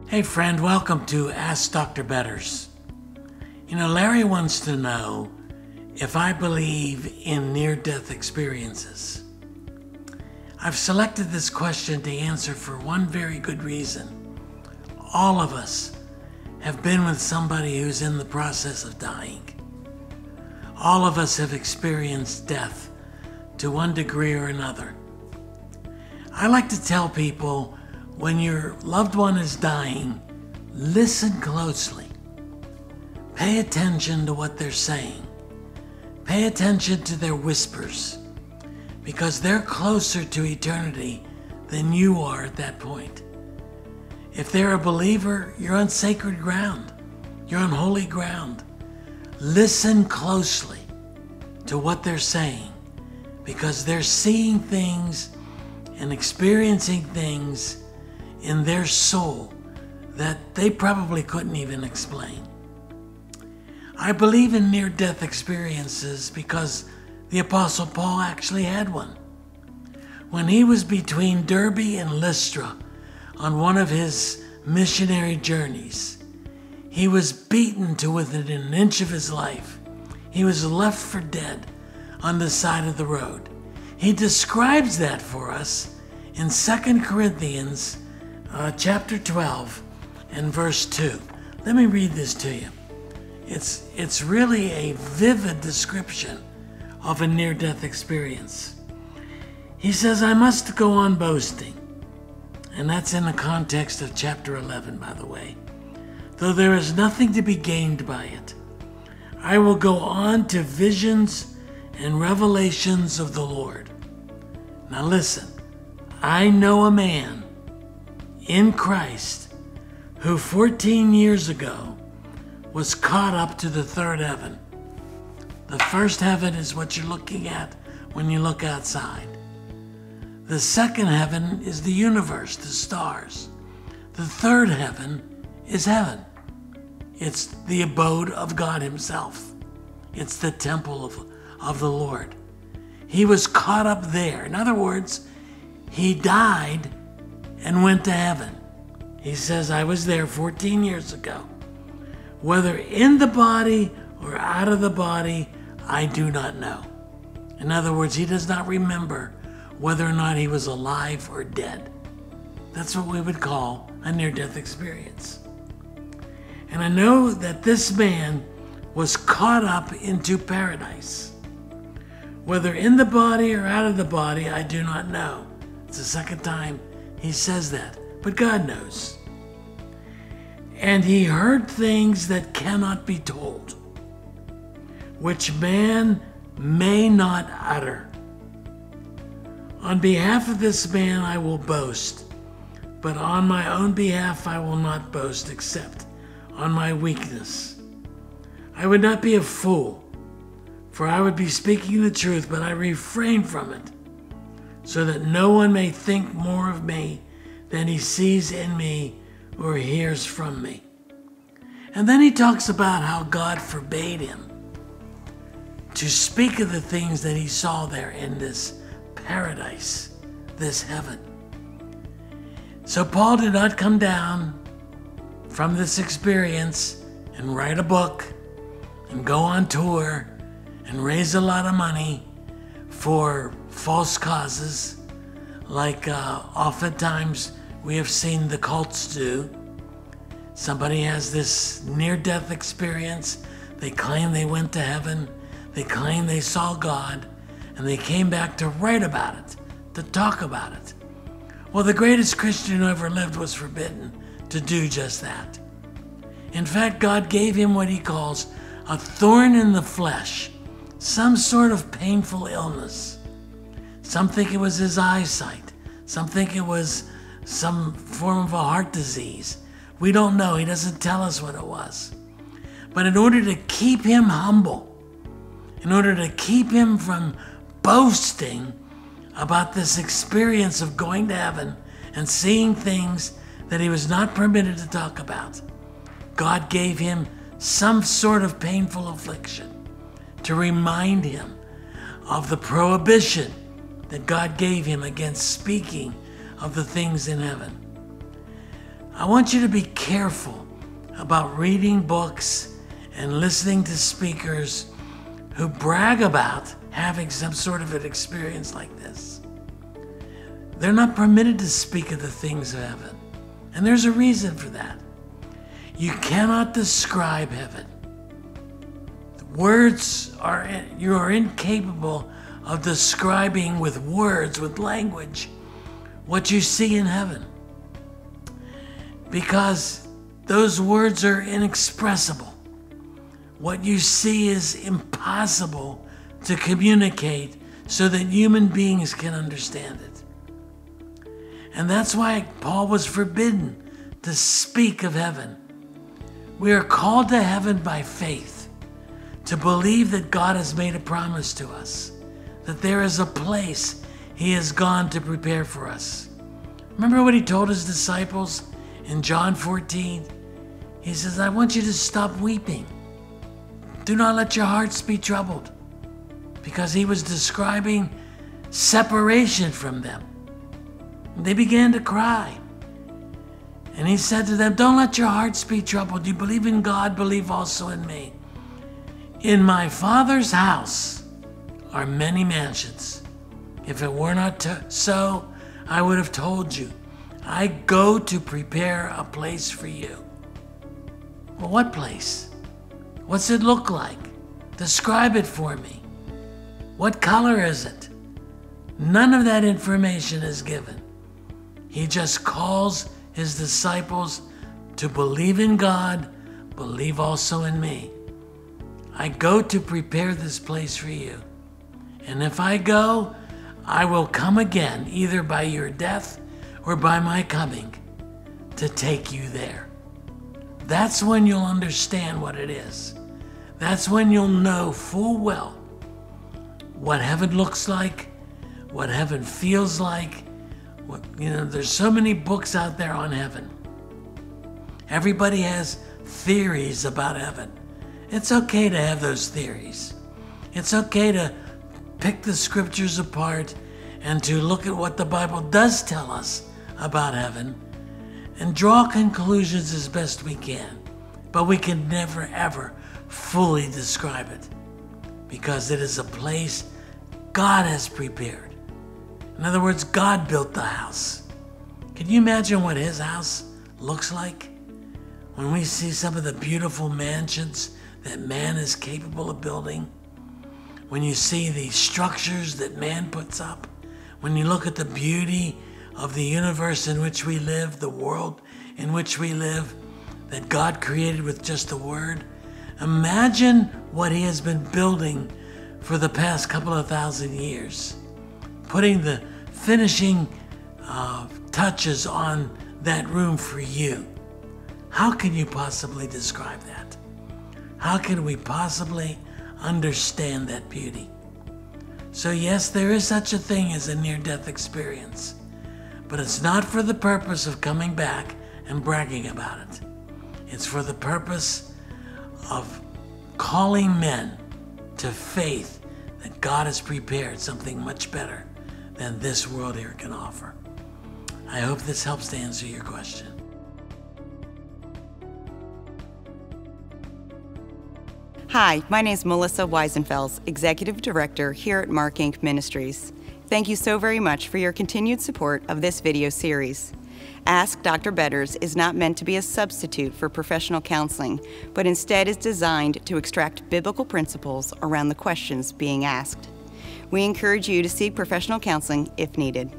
Hey friend, welcome to Ask Dr. Betters. Larry wants to know if I believe in near-death experiences. I've selected this question to answer for one very good reason. All of us have been with somebody who's in the process of dying. All of us have experienced death to one degree or another. I like to tell people, when your loved one is dying, listen closely. Pay attention to what they're saying. Pay attention to their whispers, because they're closer to eternity than you are at that point. If they're a believer, you're on sacred ground. You're on holy ground. Listen closely to what they're saying, because they're seeing things and experiencing things in their soul that they probably couldn't even explain. I believe in near-death experiences because the Apostle Paul actually had one. When he was between Derbe and Lystra on one of his missionary journeys, he was beaten to within an inch of his life. He was left for dead on the side of the road. He describes that for us in 2 Corinthians chapter 12 and verse 2. Let me read this to you. It's really a vivid description of a near-death experience. He says, I must go on boasting. And that's in the context of chapter 11, by the way. Though there is nothing to be gained by it. I will go on to visions and revelations of the Lord. Now listen, I know a man in Christ who 14 years ago was caught up to the third heaven. The first heaven is what you're looking at when you look outside. The second heaven is the universe, the stars. The third heaven is heaven. It's the abode of God himself. It's the temple of the Lord. He was caught up there. In other words, he died and went to heaven. He says, I was there 14 years ago. Whether in the body or out of the body, I do not know. In other words, he does not remember whether or not he was alive or dead. That's what we would call a near-death experience. And I know that this man was caught up into paradise. Whether in the body or out of the body, I do not know. It's the second time he says that, but God knows. And he heard things that cannot be told, which man may not utter. On behalf of this man I will boast, but on my own behalf I will not boast except on my weakness. I would not be a fool, for I would be speaking the truth, but I refrain from it, so that no one may think more of me than he sees in me or hears from me. And then he talks about how God forbade him to speak of the things that he saw there in this paradise, this heaven. So Paul did not come down from this experience and write a book and go on tour and raise a lot of money for false causes, like oftentimes we have seen the cults do. Somebody has this near-death experience. They claim they went to heaven. They claim they saw God, and they came back to write about it, to talk about it. Well, the greatest Christian who ever lived was forbidden to do just that. In fact, God gave him what he calls a thorn in the flesh, some sort of painful illness. Some think it was his eyesight. Some think it was some form of a heart disease. We don't know. He doesn't tell us what it was. But in order to keep him humble, in order to keep him from boasting about this experience of going to heaven and seeing things that he was not permitted to talk about, God gave him some sort of painful affliction to remind him of the prohibition that God gave him against speaking of the things in heaven. I want you to be careful about reading books and listening to speakers who brag about having some sort of an experience like this. They're not permitted to speak of the things of heaven. And there's a reason for that. You cannot describe heaven. You are incapable of describing with words, with language, what you see in heaven. Because those words are inexpressible. What you see is impossible to communicate so that human beings can understand it. And that's why Paul was forbidden to speak of heaven. We are called to heaven by faith, to believe that God has made a promise to us, that there is a place he has gone to prepare for us. Remember what he told his disciples in John 14? He says, I want you to stop weeping. Do not let your hearts be troubled. Because he was describing separation from them. They began to cry. And he said to them, don't let your hearts be troubled. You believe in God, believe also in me. In my Father's house are many mansions. If it were not so, I would have told you. I go to prepare a place for you. Well, what place? What's it look like? Describe it for me. What color is it? None of that information is given. He just calls his disciples to believe in God, believe also in me. I go to prepare this place for you. And if I go, I will come again, either by your death or by my coming, to take you there. That's when you'll understand what it is. That's when you'll know full well what heaven looks like, what heaven feels like. There's so many books out there on heaven. Everybody has theories about heaven. It's okay to have those theories. It's okay to pick the scriptures apart and to look at what the Bible does tell us about heaven and draw conclusions as best we can. But we can never, ever fully describe it, because it is a place God has prepared. In other words, God built the house. Can you imagine what his house looks like? When we see some of the beautiful mansions that man is capable of building, when you see the structures that man puts up, when you look at the beauty of the universe in which we live, the world in which we live, that God created with just a word, imagine what he has been building for the past couple of thousand years, putting the finishing touches on that room for you. How can you possibly describe that? How can we possibly understand that beauty? So yes, there is such a thing as a near-death experience, but it's not for the purpose of coming back and bragging about it. It's for the purpose of calling men to faith that God has prepared something much better than this world here can offer. I hope this helps to answer your question. Hi, my name is Melissa Weisenfels, Executive Director here at MARKINC Ministries. Thank you so very much for your continued support of this video series. Ask Dr. Betters is not meant to be a substitute for professional counseling, but instead is designed to extract biblical principles around the questions being asked. We encourage you to seek professional counseling if needed.